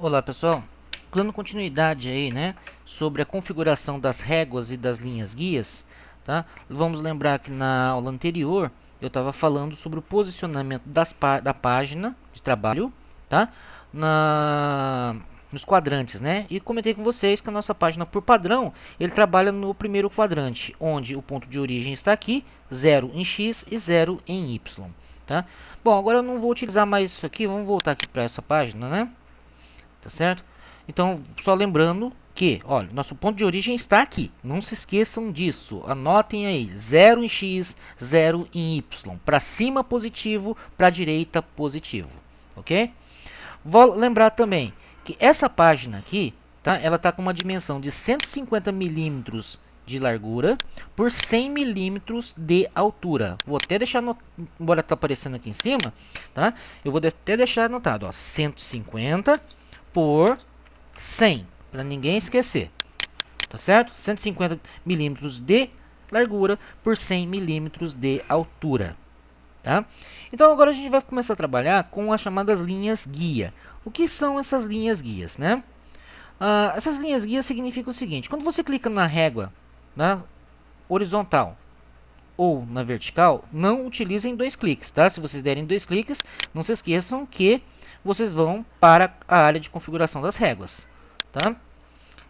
Olá pessoal, dando continuidade aí, né, sobre a configuração das réguas e das linhas guias, tá? Vamos lembrar que na aula anterior eu estava falando sobre o posicionamento da página de trabalho, tá? Nos quadrantes, né? E comentei com vocês que a nossa página, por padrão, ele trabalha no primeiro quadrante, onde o ponto de origem está aqui, 0 em x e 0 em y, tá? Bom, agora eu não vou utilizar mais isso aqui, vamos voltar aqui para essa página, né? Tá certo? Então, só lembrando que, olha, nosso ponto de origem está aqui. Não se esqueçam disso. Anotem aí, 0 em x, 0 em y. Para cima positivo, para direita positivo, ok? Vou lembrar também que essa página aqui, tá? Ela está com uma dimensão de 150 milímetros de largura por 100 milímetros de altura. Vou até deixar, embora tá aparecendo aqui em cima, tá? Eu vou até deixar anotado, ó, 150 por 100, para ninguém esquecer, tá certo? 150 milímetros de largura por 100 milímetros de altura, tá? Então agora a gente vai começar a trabalhar com as chamadas linhas guia. O que são essas linhas guias, né? Essas linhas guias significam o seguinte: quando você clica na régua, na horizontal ou na vertical, não utilizem dois cliques, tá? Se vocês derem dois cliques, não se esqueçam que vocês vão para a área de configuração das réguas, tá?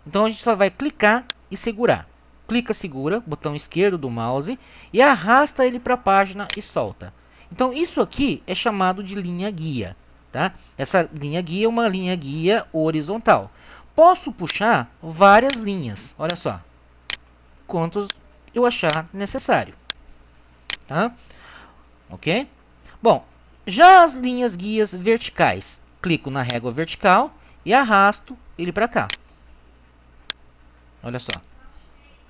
Então a gente só vai clicar e segurar. Clica, segura, botão esquerdo do mouse e arrasta ele para a página e solta. Então isso aqui é chamado de linha guia, tá? Essa linha guia é uma linha guia horizontal. Posso puxar várias linhas, olha só, quantos eu achar necessário, tá? Ok? Bom, já as linhas guias verticais, clico na régua vertical e arrasto ele para cá. Olha só.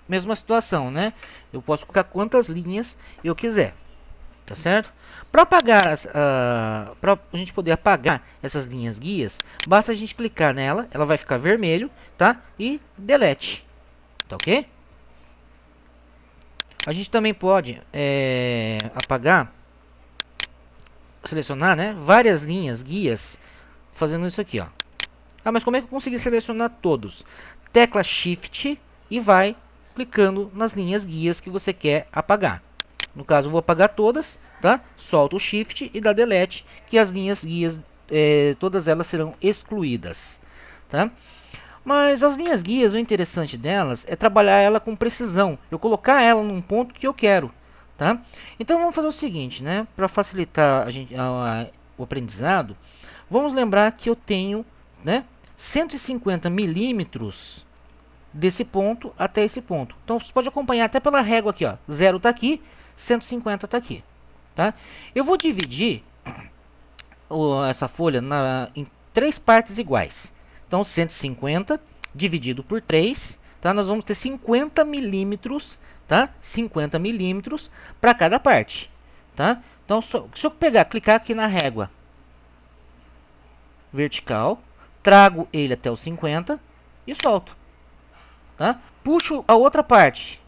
Mesma situação, né? Eu posso colocar quantas linhas eu quiser. Tá certo? Para apagar para a gente poder apagar essas linhas guias, basta a gente clicar nela, ela vai ficar vermelho, tá? E delete. Tá ok? A gente também pode apagar, selecionar, né, várias linhas guias fazendo isso aqui, ó. Mas como é que eu consegui selecionar todos? Tecla Shift e vai clicando nas linhas guias que você quer apagar. No caso, eu vou apagar todas, tá? Solta o Shift e dá Delete, que as linhas guias, todas elas serão excluídas, tá? Mas as linhas guias, o interessante delas é trabalhar ela com precisão. Eu colocar ela num ponto que eu quero, tá? Então vamos fazer o seguinte, né? Para facilitar o aprendizado, vamos lembrar que eu tenho, né, 150 milímetros desse ponto até esse ponto. Então você pode acompanhar até pela régua aqui, ó. 0 está aqui, 150 está aqui, tá? Eu vou dividir essa folha em três partes iguais. Então 150 dividido por 3, tá? Nós vamos ter 50 milímetros, tá? 50 milímetros para cada parte, tá? Então se eu clicar aqui na régua vertical, trago ele até os 50 e solto, tá? Puxo a outra parte,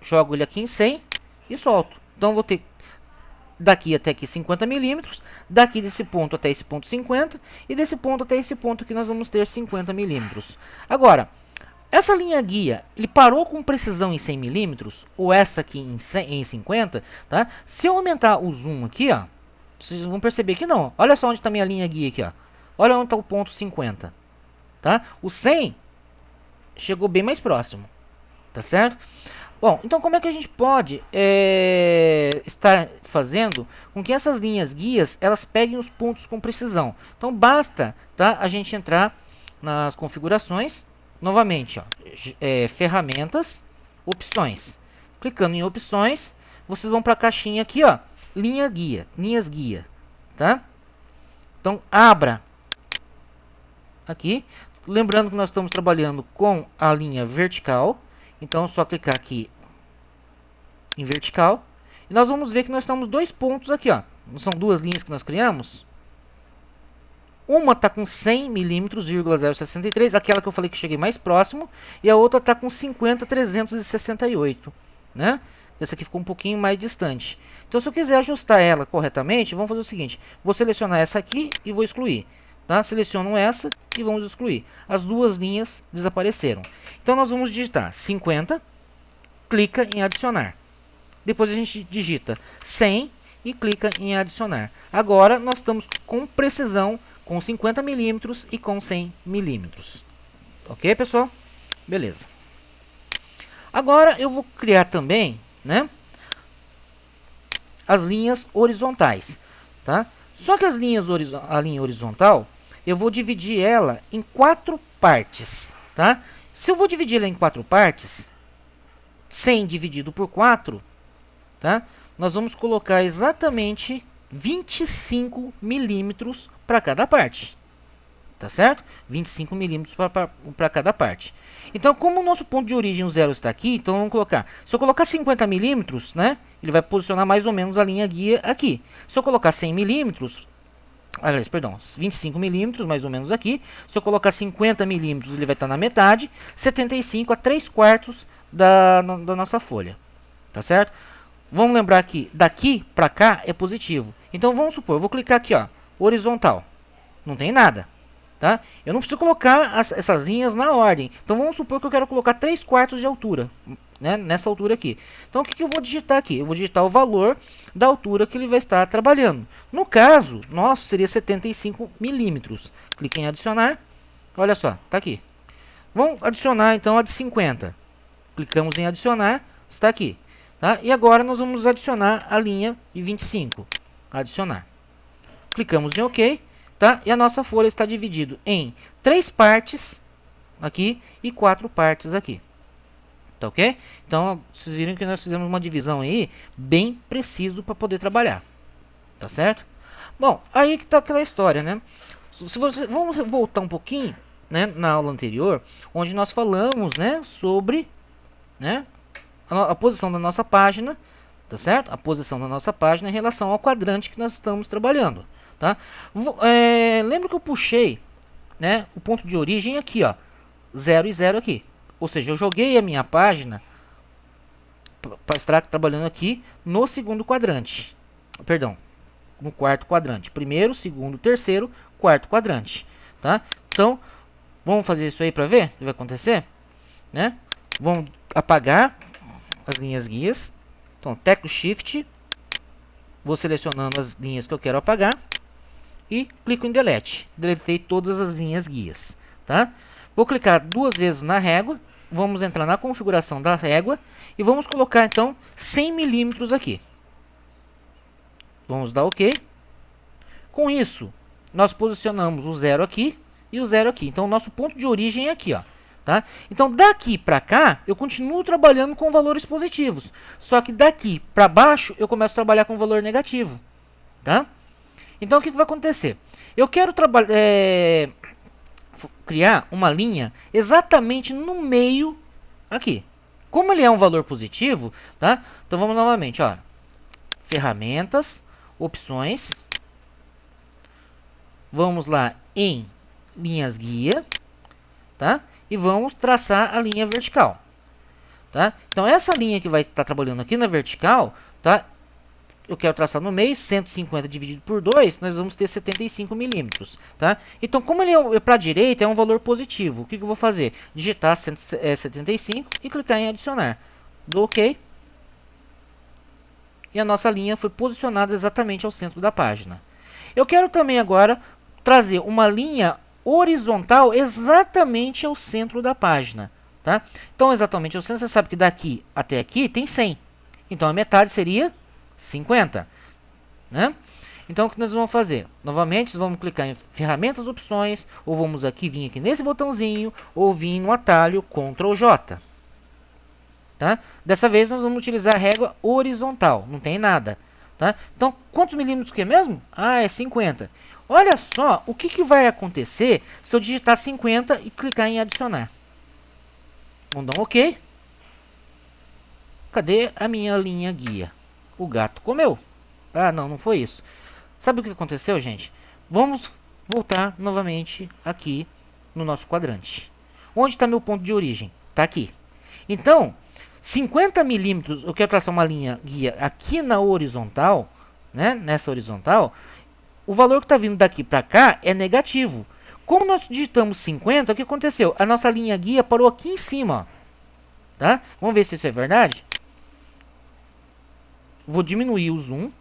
jogo ele aqui em 100 e solto. Então vou ter daqui até aqui 50 milímetros, daqui desse ponto até esse ponto 50 e desse ponto até esse ponto que nós vamos ter 50 milímetros. Agora, essa linha guia, ele parou com precisão em 100 milímetros ou essa aqui em 50, tá? Se eu aumentar o zoom aqui, ó, vocês vão perceber que não. Olha só onde está minha linha guia aqui, ó. Olha onde está o ponto 50, tá? O 100 chegou bem mais próximo, tá certo? Bom, então como é que a gente pode estar fazendo com que essas linhas guias elas peguem os pontos com precisão? Então basta, tá, a gente entrar nas configurações, novamente, ó, ferramentas, opções. Clicando em opções, vocês vão para a caixinha aqui, ó, linhas guia, tá? Então abra aqui, lembrando que nós estamos trabalhando com a linha vertical. Então, é só clicar aqui em vertical. E nós vamos ver que nós temos dois pontos aqui, ó. Não são duas linhas que nós criamos? Uma está com 100 milímetros, 0,063, aquela que eu falei que cheguei mais próximo. E a outra está com 50,368, né? Essa aqui ficou um pouquinho mais distante. Então, se eu quiser ajustar ela corretamente, vamos fazer o seguinte. Vou selecionar essa aqui e vou excluir. tá? Selecionam essa e vamos excluir. As duas linhas desapareceram. Então nós vamos digitar 50, clica em adicionar. Depois a gente digita 100 e clica em adicionar. Agora nós estamos com precisão com 50 milímetros e com 100 milímetros. Ok, pessoal? Beleza. Agora eu vou criar também, né, as linhas horizontais, tá? Só que a linha horizontal, eu vou dividir ela em 4 partes, tá? Se eu vou dividir ela em 4 partes, 100 dividido por 4, tá? Nós vamos colocar exatamente 25 milímetros para cada parte. Tá certo? 25 milímetros para cada parte. Então, como o nosso ponto de origem, o 0, está aqui, então vamos colocar. Se eu colocar 50 milímetros, né? Ele vai posicionar mais ou menos a linha guia aqui. Se eu colocar 100 milímetros, aliás, perdão, 25 milímetros mais ou menos aqui. Se eu colocar 50 milímetros, ele vai estar na metade. 75 a 3/4 da nossa folha. Tá certo? Vamos lembrar que daqui para cá é positivo. Então, vamos supor, eu vou clicar aqui, ó, horizontal. Não tem nada. Tá? Eu não preciso colocar essas linhas na ordem. Então, vamos supor que eu quero colocar 3/4 de altura, né? Nessa altura aqui. Então, o que eu vou digitar aqui? Eu vou digitar o valor da altura que ele vai estar trabalhando. No caso, nosso seria 75 milímetros. Clique em adicionar. Olha só, tá aqui. Vamos adicionar, então, a de 50. Clicamos em adicionar, está aqui. Tá? E agora, nós vamos adicionar a linha de 25. Adicionar. Clicamos em OK. Tá? E a nossa folha está dividida em 3 partes aqui e 4 partes aqui. Tá ok? Então, vocês viram que nós fizemos uma divisão aí bem preciso para poder trabalhar. Tá certo? Bom, aí que tá aquela história, né? Vamos voltar um pouquinho, né, na aula anterior, onde nós falamos, né, sobre, né, a posição da nossa página, tá certo? A posição da nossa página em relação ao quadrante que nós estamos trabalhando. Tá? Lembra que eu puxei, né, o ponto de origem aqui, ó, 0 e 0 aqui. Ou seja, eu joguei a minha página para estar trabalhando aqui no segundo quadrante. Perdão, no quarto quadrante. Primeiro, segundo, terceiro, quarto quadrante. Tá? Então, vamos fazer isso aí para ver o que vai acontecer. Né? Vamos apagar as linhas guias. Então, teclo Shift. Vou selecionando as linhas que eu quero apagar. E clico em Delete. Deletei todas as linhas guias. Tá? Vou clicar 2 vezes na régua. Vamos entrar na configuração da régua. E vamos colocar, então, 100 milímetros aqui. Vamos dar OK. Com isso, nós posicionamos o 0 aqui e o 0 aqui. Então, o nosso ponto de origem é aqui. Ó. Tá? Então, daqui para cá, eu continuo trabalhando com valores positivos. Só que daqui para baixo, eu começo a trabalhar com valor negativo. Tá? Então, o que vai acontecer? Eu quero criar uma linha exatamente no meio aqui. Como ele é um valor positivo, tá? Então, vamos novamente, ó. Ferramentas, opções. Vamos lá em linhas guia, tá? E vamos traçar a linha vertical, tá? Então, essa linha que vai estar trabalhando aqui na vertical, tá? Eu quero traçar no meio, 150 dividido por 2, nós vamos ter 75 milímetros, tá? Então, como ele é para a direita, é um valor positivo. O que eu vou fazer? Digitar 175 e clicar em adicionar. Dou OK. E a nossa linha foi posicionada exatamente ao centro da página. Eu quero também agora trazer uma linha horizontal exatamente ao centro da página, tá? Então, exatamente ao centro, você sabe que daqui até aqui tem 100. Então, a metade seria 50, né? Então, o que nós vamos fazer? Novamente, vamos clicar em ferramentas, opções, ou vamos vir aqui nesse botãozinho, ou vir no atalho Ctrl J. Tá? Dessa vez, nós vamos utilizar a régua horizontal, não tem nada. Tá? Então, quantos milímetros que é mesmo? Ah, é 50. Olha só o que vai acontecer se eu digitar 50 e clicar em adicionar. Vamos dar um OK. Cadê a minha linha guia? O gato comeu. Ah, não foi isso. Sabe o que aconteceu, gente? Vamos voltar novamente aqui no nosso quadrante. Onde está meu ponto de origem? Está aqui. Então, 50 milímetros, eu quero traçar uma linha guia aqui na horizontal, né? Nessa horizontal. o valor que está vindo daqui para cá é negativo. Como nós digitamos 50, o que aconteceu? A nossa linha guia parou aqui em cima, ó, tá? Vamos ver se isso é verdade. Vou diminuir o zoom.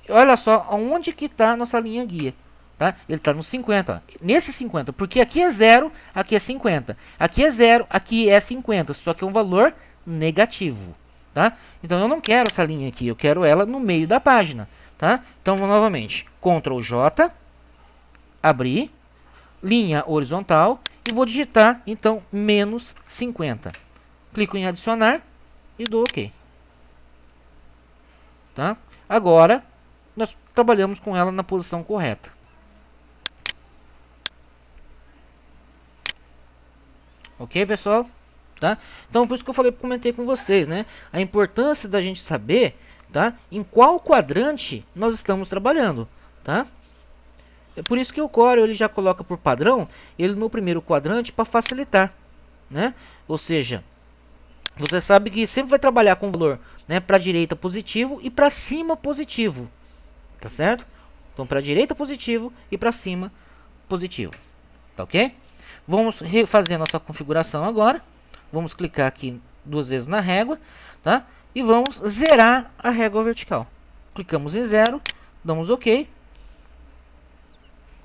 Olha só aonde que está a nossa linha guia. Tá? Ele está no 50. Ó. Nesse 50. Porque aqui é 0, aqui é 50. Aqui é 0, aqui é 50. Só que é um valor negativo. Tá? Então eu não quero essa linha aqui. Eu quero ela no meio da página. Tá? Então novamente. Ctrl J. Abrir. Linha horizontal. E vou digitar então menos 50. Clico em adicionar. E dou OK. Tá? Agora nós trabalhamos com ela na posição correta. Ok, pessoal? Tá? Então, por isso que eu comentei com vocês, né? A importância da gente saber, tá? Em qual quadrante nós estamos trabalhando, tá? É por isso que o Corel ele já coloca por padrão ele no primeiro quadrante para facilitar, né? Ou seja, você sabe que sempre vai trabalhar com valor, né, para a direita positivo e para cima positivo, tá certo? Então, para a direita positivo e para cima positivo, tá ok? Vamos refazer nossa configuração agora. Vamos clicar aqui 2 vezes na régua, tá? E vamos zerar a régua vertical. Clicamos em 0, damos OK,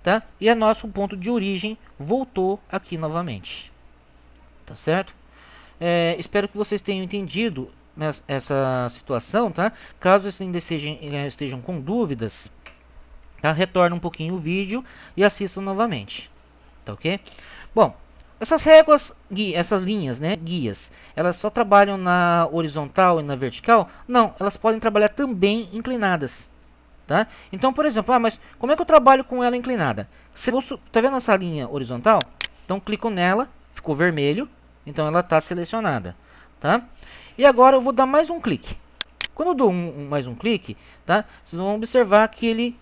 tá? E a nosso ponto de origem voltou aqui novamente, tá certo? Espero que vocês tenham entendido essa situação, tá? Caso vocês ainda estejam com dúvidas, tá? Retorna um pouquinho o vídeo e assistam novamente, tá ok? Bom, essas réguas, essas linhas, né, guias, elas só trabalham na horizontal e na vertical? Não, elas podem trabalhar também inclinadas, tá? Então, por exemplo, mas como é que eu trabalho com ela inclinada? Tá vendo essa linha horizontal? Então, clico nela, ficou vermelho, então ela está selecionada, tá? E agora eu vou dar mais um clique. Quando eu dou mais um clique, tá? Vocês vão observar que ele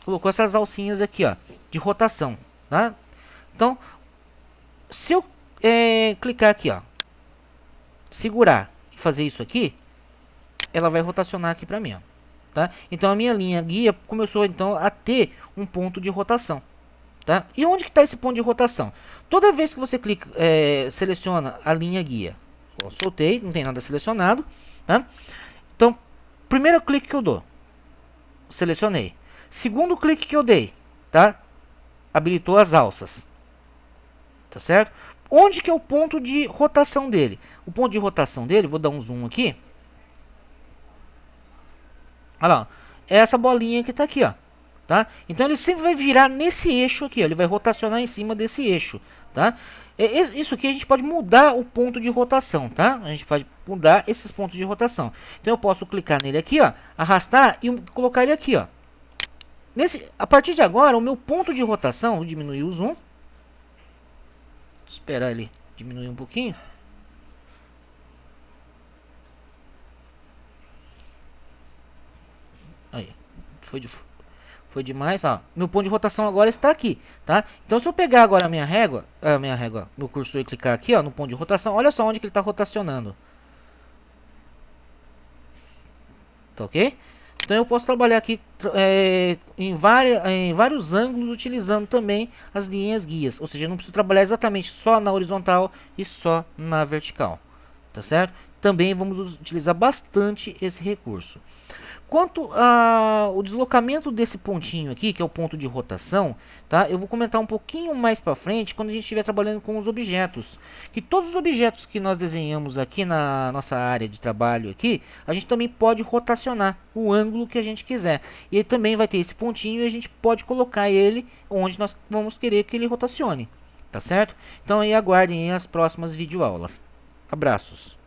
colocou essas alcinhas aqui, ó, de rotação, tá? Então, se eu clicar aqui, ó, segurar e fazer isso aqui, ela vai rotacionar aqui para mim, ó, tá? Então a minha linha guia começou então a ter um ponto de rotação, tá? E onde que está esse ponto de rotação? Toda vez que você clica, seleciona a linha guia, ó, soltei, não tem nada selecionado, tá? Então, primeiro clique que eu dou, selecionei. Segundo clique que eu dei, tá? Habilitou as alças. Tá certo? Onde que é o ponto de rotação dele? O ponto de rotação dele, vou dar um zoom aqui. Olha lá, é essa bolinha que está aqui, ó. Tá? Então ele sempre vai virar nesse eixo aqui, ó. Ele vai rotacionar em cima desse eixo, tá? Isso aqui a gente pode mudar o ponto de rotação, tá? A gente pode mudar esses pontos de rotação. Então eu posso clicar nele aqui, ó, arrastar e colocar ele aqui, ó. A partir de agora, o meu ponto de rotação, vou diminuir o zoom. Esperar ele diminuir um pouquinho. Aí, foi demais, ó. Meu ponto de rotação agora está aqui, tá? Então se eu pegar agora a minha régua, meu cursor e clicar aqui, ó, no ponto de rotação, olha só onde que ele está rotacionando. Tá ok? Então eu posso trabalhar aqui em vários ângulos utilizando também as linhas guias. Ou seja, eu não preciso trabalhar exatamente só na horizontal e só na vertical. Tá certo? Também vamos utilizar bastante esse recurso. Quanto ao deslocamento desse pontinho aqui, que é o ponto de rotação, tá? Eu vou comentar um pouquinho mais para frente quando a gente estiver trabalhando com os objetos. Que todos os objetos que nós desenhamos aqui na nossa área de trabalho aqui, a gente também pode rotacionar o ângulo que a gente quiser. E ele também vai ter esse pontinho e a gente pode colocar ele onde nós vamos querer que ele rotacione. Tá certo? Então aí aguardem as próximas videoaulas. Abraços!